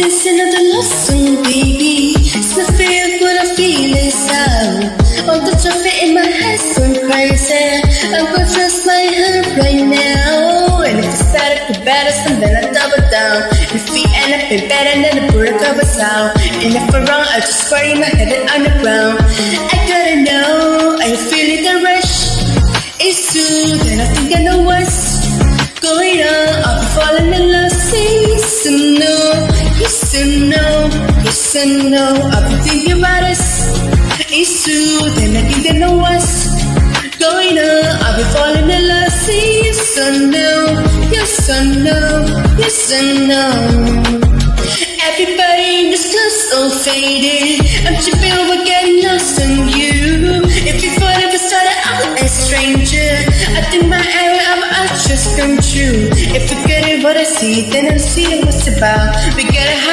It's another love song, baby. It's my favorite, what I feel inside. All the traffic in my head's going crazy. I'm gonna trust my heart right now. And if it's better, so then I double down. If we end up in better than the bullet covers out. And if I'm wrong, I'll just bury my head on the ground. I gotta know, are you feeling the rush? It's true, then I think I know what's going on. I'll be falling in love, yes and no, yes and no, yes and no. I'll be thinking about us. It's true, then I think I know what's going on. I'll be falling in love, yes and no, yes and no, yes and no. Everybody in this club's all faded. I'm tripping over getting lost on you. If you thought it started out as stranger, I think my era of us just come true. If you get it what I see, then I'll see what's about. We gotta